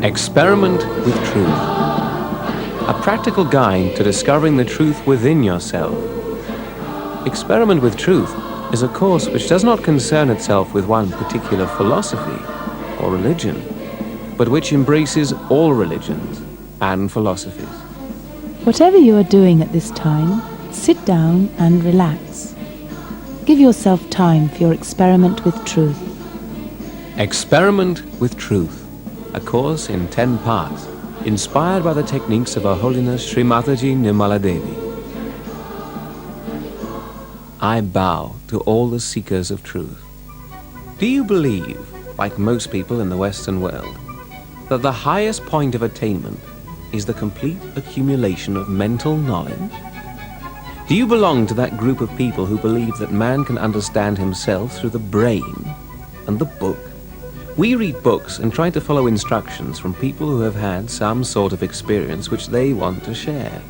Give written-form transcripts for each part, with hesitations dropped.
Experiment with Truth. A practical guide to discovering the truth within yourself. Experiment with Truth is a course which does not concern itself with one particular philosophy or religion, but which embraces all religions and philosophies. Whatever you are doing at this time, sit down and relax. Give yourself time for your experiment with truth. Experiment with Truth, a course in 10 parts, inspired by the techniques of Her Holiness Sri Mataji Nirmala Devi. I bow to all the seekers of truth. Do you believe, like most people in the Western world, that the highest point of attainment is the complete accumulation of mental knowledge? Do you belong to that group of people who believe that man can understand himself through the brain and the book? We read books and try to follow instructions from people who have had some sort of experience which they want to share.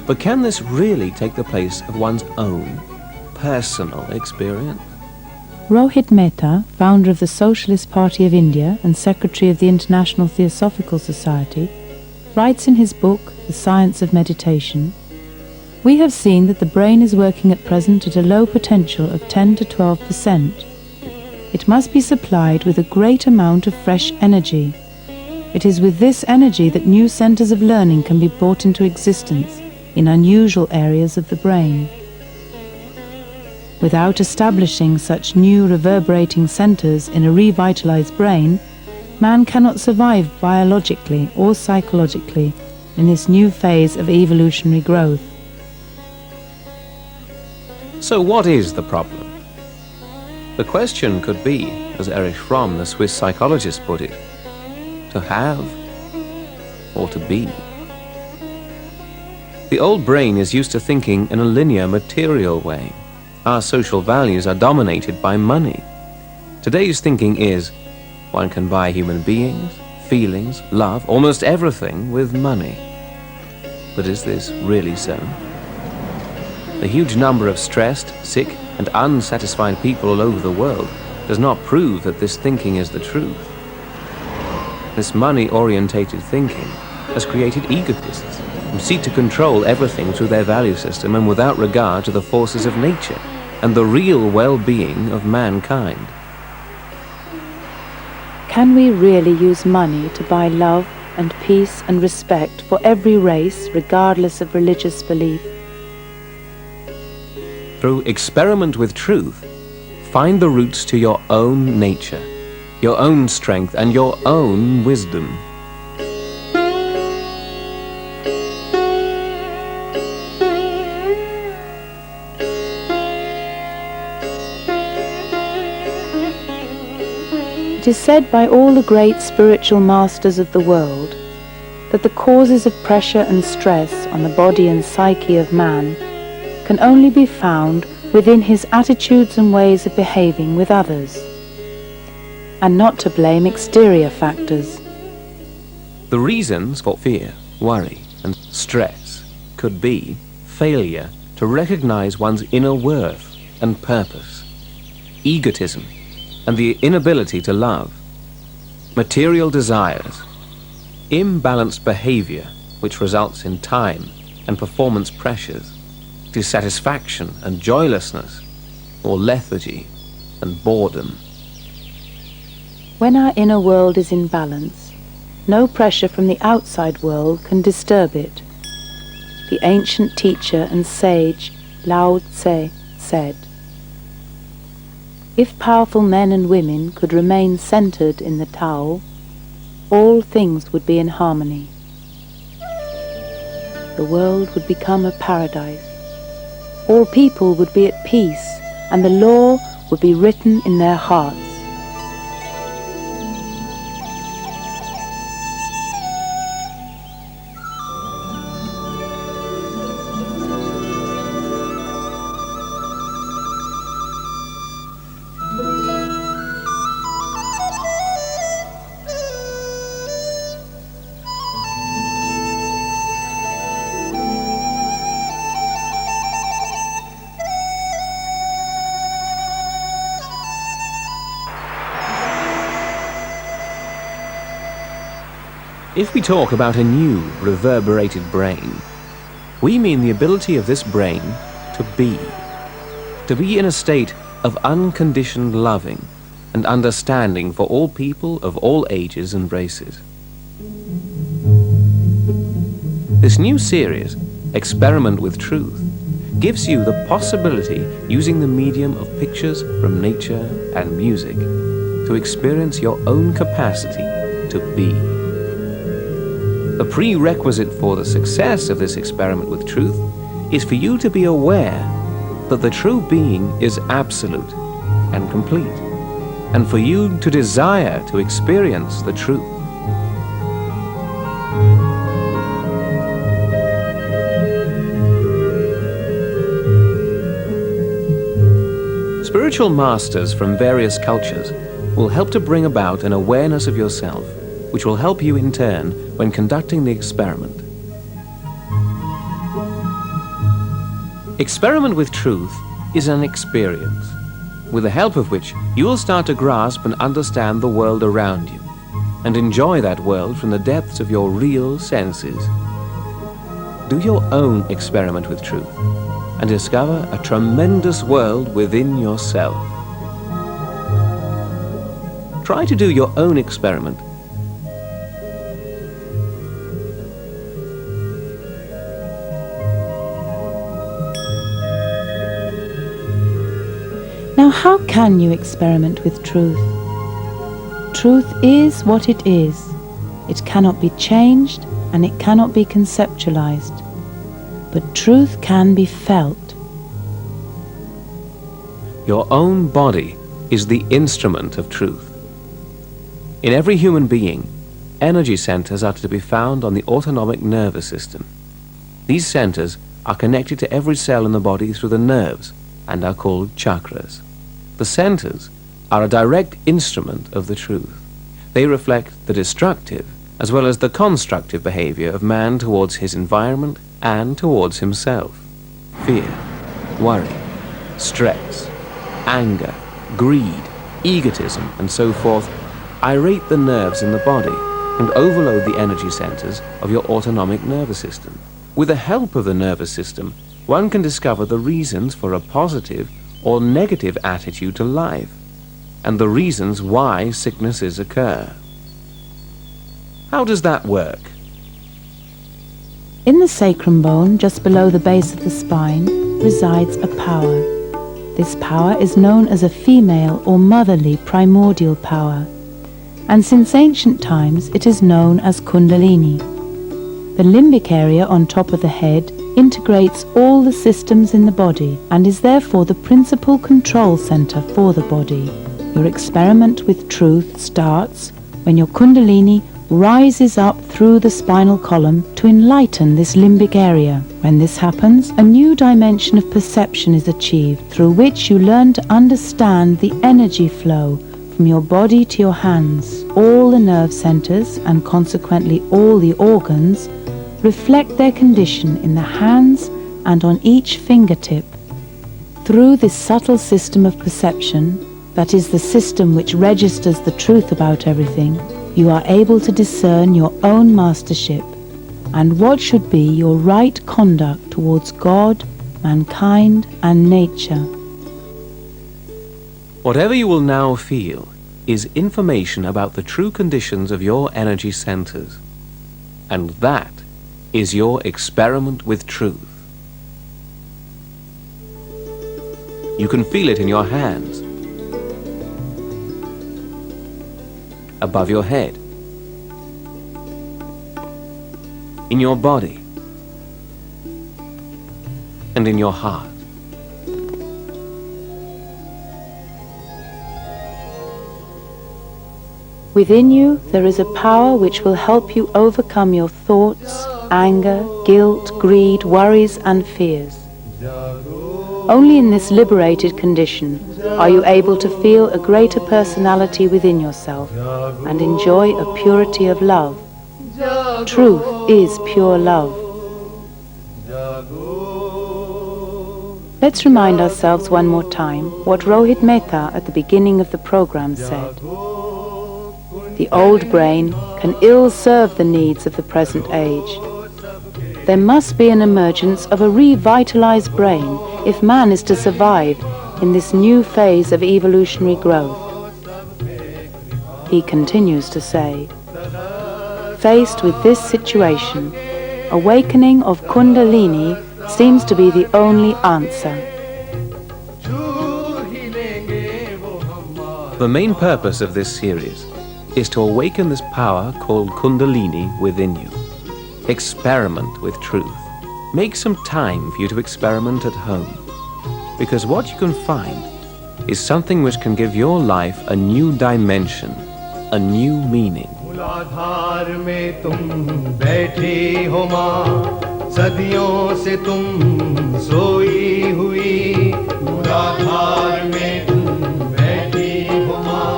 But can this really take the place of one's own personal experience? Rohit Mehta, founder of the Socialist Party of India and secretary of the International Theosophical Society, writes in his book, The Science of Meditation, "We have seen that the brain is working at present at a low potential of 10 to 12%. It must be supplied with a great amount of fresh energy. It is with this energy that new centers of learning can be brought into existence in unusual areas of the brain. Without establishing such new reverberating centers in a revitalized brain, man cannot survive biologically or psychologically in this new phase of evolutionary growth." So what is the problem? The question could be, as Erich Fromm, the Swiss psychologist, put it, to have or to be. The old brain is used to thinking in a linear, material way. Our social values are dominated by money. Today's thinking is, one can buy human beings, feelings, love, almost everything with money. But is this really so? The huge number of stressed, sick, and unsatisfied people all over the world does not prove that this thinking is the truth. This money-orientated thinking has created egotists who seek to control everything through their value system and without regard to the forces of nature and the real well-being of mankind. Can we really use money to buy love and peace and respect for every race, regardless of religious belief? Through experiment with truth, find the roots to your own nature, your own strength, and your own wisdom. It is said by all the great spiritual masters of the world that the causes of pressure and stress on the body and psyche of man can only be found within his attitudes and ways of behaving with others, and not to blame exterior factors. The reasons for fear, worry, and stress could be failure to recognize one's inner worth and purpose, egotism, and the inability to love, material desires, imbalanced behavior which results in time and performance pressures, dissatisfaction and joylessness, or lethargy and boredom. When our inner world is in balance, no pressure from the outside world can disturb it. The ancient teacher and sage Lao Tse said, "If powerful men and women could remain centered in the Tao, all things would be in harmony. The world would become a paradise. All people would be at peace, and the law would be written in their hearts." If we talk about a new reverberated brain, we mean the ability of this brain to be in a state of unconditioned loving and understanding for all people of all ages and races. This new series, Experiment with Truth, gives you the possibility, using the medium of pictures from nature and music, to experience your own capacity to be. The prerequisite for the success of this experiment with truth is for you to be aware that the true being is absolute and complete, and for you to desire to experience the truth. Spiritual masters from various cultures will help to bring about an awareness of yourself, which will help you in turn when conducting the experiment. Experiment with Truth is an experience, with the help of which you will start to grasp and understand the world around you, and enjoy that world from the depths of your real senses. Do your own experiment with truth, and discover a tremendous world within yourself. Try to do your own experiment. Now, how can you experiment with truth? Truth is what it is. It cannot be changed and it cannot be conceptualized. But truth can be felt. Your own body is the instrument of truth. In every human being, energy centers are to be found on the autonomic nervous system. These centers are connected to every cell in the body through the nerves and are called chakras. The centers are a direct instrument of the truth. They reflect the destructive as well as the constructive behavior of man towards his environment and towards himself. Fear, worry, stress, anger, greed, egotism, and so forth irate the nerves in the body and overload the energy centers of your autonomic nervous system. With the help of the nervous system, one can discover the reasons for a positive or negative attitude to life, and the reasons why sicknesses occur. How does that work? In the sacrum bone, just below the base of the spine, resides a power. This power is known as a female or motherly primordial power, and since ancient times it is known as Kundalini. The limbic area on top of the head integrates all the systems in the body and is therefore the principal control center for the body. Your experiment with truth starts when your Kundalini rises up through the spinal column to enlighten this limbic area. When this happens, a new dimension of perception is achieved through which you learn to understand the energy flow from your body to your hands. All the nerve centers and consequently all the organs reflect their condition in the hands and on each fingertip. Through this subtle system of perception, that is the system which registers the truth about everything, you are able to discern your own mastership and what should be your right conduct towards God, mankind, and nature. Whatever you will now feel is information about the true conditions of your energy centers, and that is your experiment with truth. You can feel it in your hands, above your head, in your body, and in your heart. Within you there is a power which will help you overcome your thoughts, anger, guilt, greed, worries, and fears. Only in this liberated condition are you able to feel a greater personality within yourself and enjoy a purity of love. Truth is pure love. Let's remind ourselves one more time what Rohit Mehta at the beginning of the program said. The old brain can ill serve the needs of the present age. There must be an emergence of a revitalized brain if man is to survive in this new phase of evolutionary growth. He continues to say, faced with this situation, awakening of Kundalini seems to be the only answer. The main purpose of this series is to awaken this power called Kundalini within you. Experiment with truth. Make some time for you to experiment at home. Because what you can find is something which can give your life a new dimension, a new meaning. मूलाधार में तुम बैठी हो माँ, सदियों से तुम सोई हुई। मूलाधार में तुम बैठी हो माँ,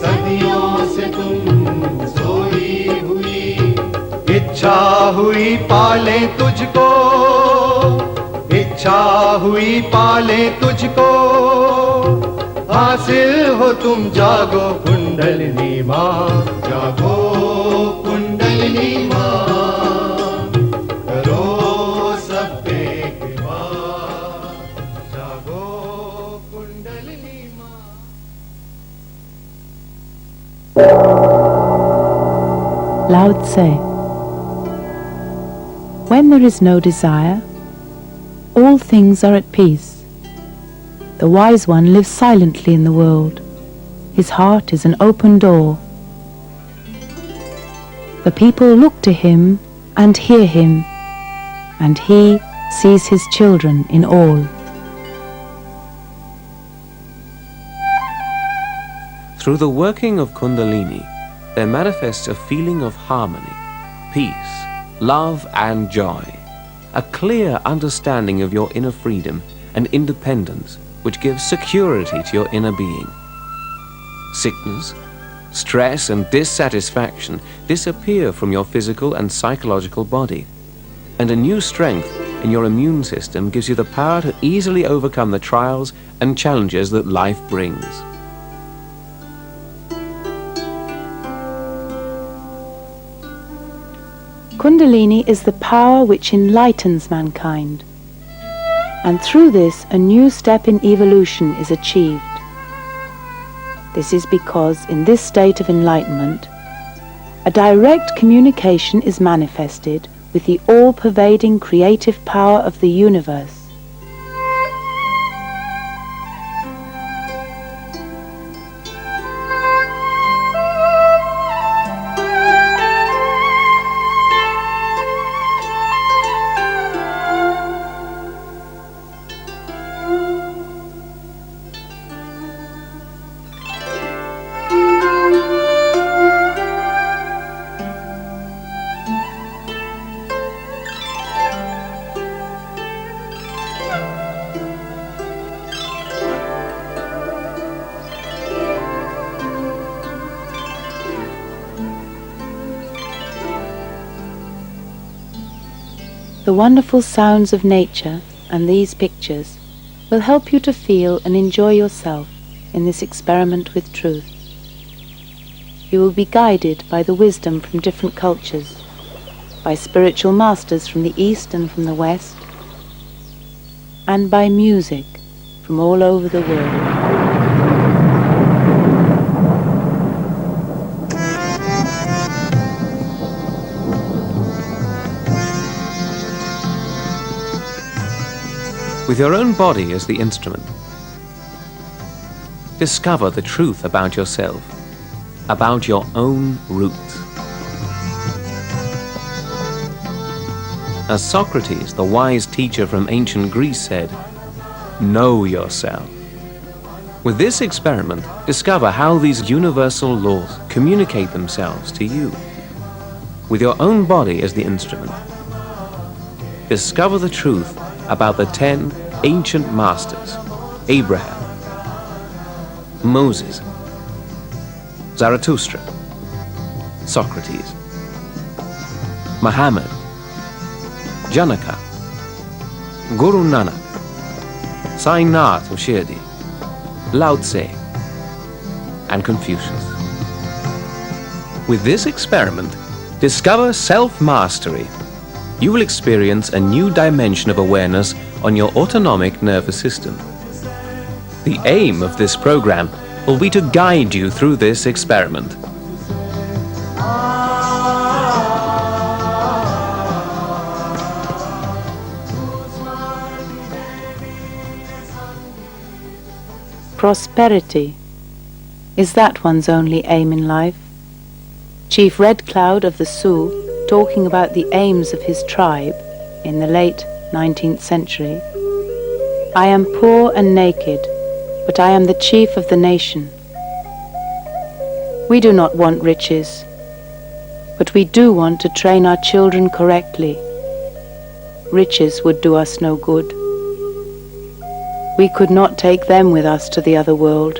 सदियों से तुम सोई हुई। इच्छा हुई पाले तुझको, इच्छा हुई पाले तुझको। हासिल हो तुम जागो कुंडलिनी माँ, जागो कुंडलिनी माँ, करो सब पे कृपा, जागो कुंडलिनी माँ। Lao Tse. When there is no desire, all things are at peace. The wise one lives silently in the world. His heart is an open door. The people look to him and hear him, and he sees his children in all. Through the working of Kundalini, there manifests a feeling of harmony, peace, love and joy, a clear understanding of your inner freedom and independence, which gives security to your inner being. Sickness, stress and dissatisfaction disappear from your physical and psychological body, and a new strength in your immune system gives you the power to easily overcome the trials and challenges that life brings. Kundalini is the power which enlightens mankind, and through this a new step in evolution is achieved. This is because in this state of enlightenment, a direct communication is manifested with the all-pervading creative power of the universe. The wonderful sounds of nature and these pictures will help you to feel and enjoy yourself in this experiment with truth. You will be guided by the wisdom from different cultures, by spiritual masters from the East and from the West, and by music from all over the world. With your own body as the instrument, discover the truth about yourself, about your own roots. As Socrates, the wise teacher from ancient Greece, said, "Know yourself." With this experiment, discover how these universal laws communicate themselves to you. With your own body as the instrument, discover the truth about the 10 ancient masters: Abraham, Moses, Zarathustra, Socrates, Muhammad, Janaka, Guru Nanak, Sai Nath of Shirdi, Lao Tse, and Confucius. With this experiment, discover self-mastery. You will experience a new dimension of awareness on your autonomic nervous system. The aim of this program will be to guide you through this experiment. Prosperity. Is that one's only aim in life? Chief Red Cloud of the Sioux, talking about the aims of his tribe in the late 19th century. I am poor and naked, but I am the chief of the nation. We do not want riches, but we do want to train our children correctly. Riches would do us no good. We could not take them with us to the other world.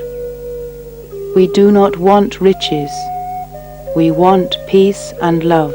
We do not want riches. We want peace and love.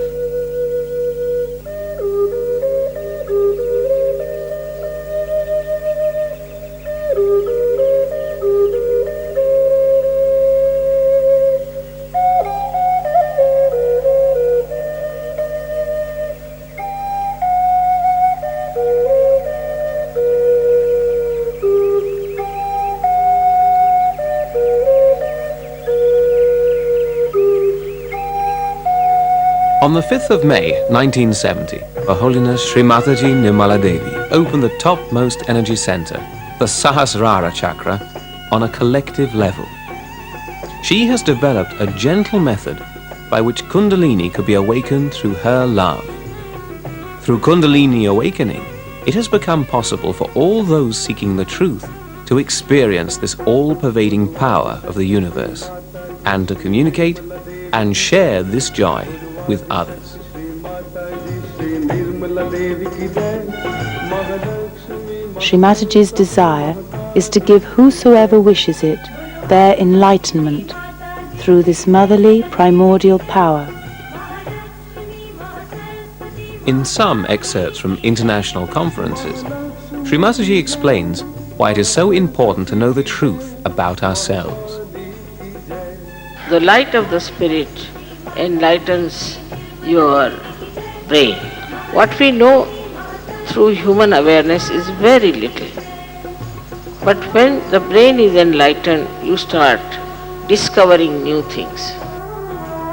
On the 5th of May, 1970, Her Holiness Sri Mataji Nirmala Devi opened the topmost energy center, the Sahasrara Chakra, on a collective level. She has developed a gentle method by which Kundalini could be awakened through her love. Through Kundalini awakening, it has become possible for all those seeking the truth to experience this all-pervading power of the universe, and to communicate and share this joy with others. Sri Mataji's desire is to give whosoever wishes it their enlightenment through this motherly primordial power. In some excerpts from international conferences, Sri Mataji explains why it is so important to know the truth about ourselves. The light of the Spirit enlightens your brain. What we know through human awareness is very little. But when the brain is enlightened, you start discovering new things.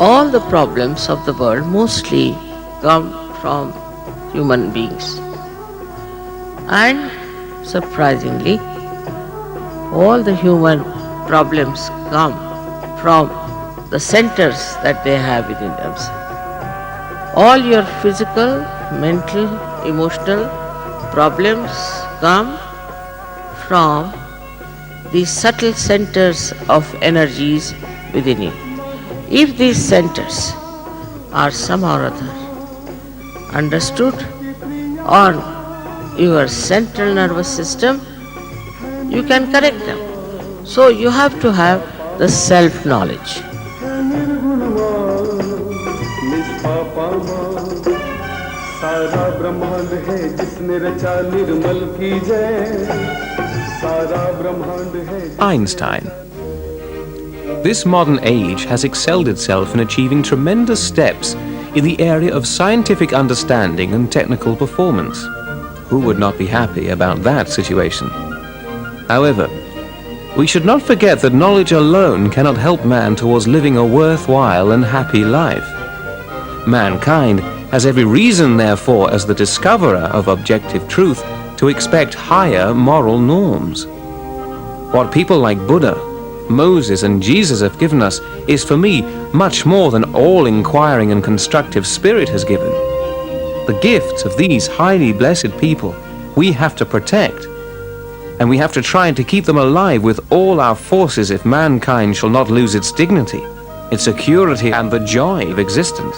All the problems of the world mostly come from human beings. And surprisingly, all the human problems come from the centers that they have within themselves. All your physical, mental, emotional problems come from these subtle centers of energies within you. If these centers are somehow or other understood on your central nervous system, you can correct them. So you have to have the self-knowledge. Einstein. This modern age has excelled itself in achieving tremendous steps in the area of scientific understanding and technical performance. Who would not be happy about that situation? However, we should not forget that knowledge alone cannot help man towards living a worthwhile and happy life. Mankind has every reason, therefore, as the discoverer of objective truth, to expect higher moral norms. What people like Buddha, Moses, and Jesus have given us is, for me, much more than all inquiring and constructive spirit has given. The gifts of these highly blessed people we have to protect, and we have to try to keep them alive with all our forces if mankind shall not lose its dignity, its security, and the joy of existence.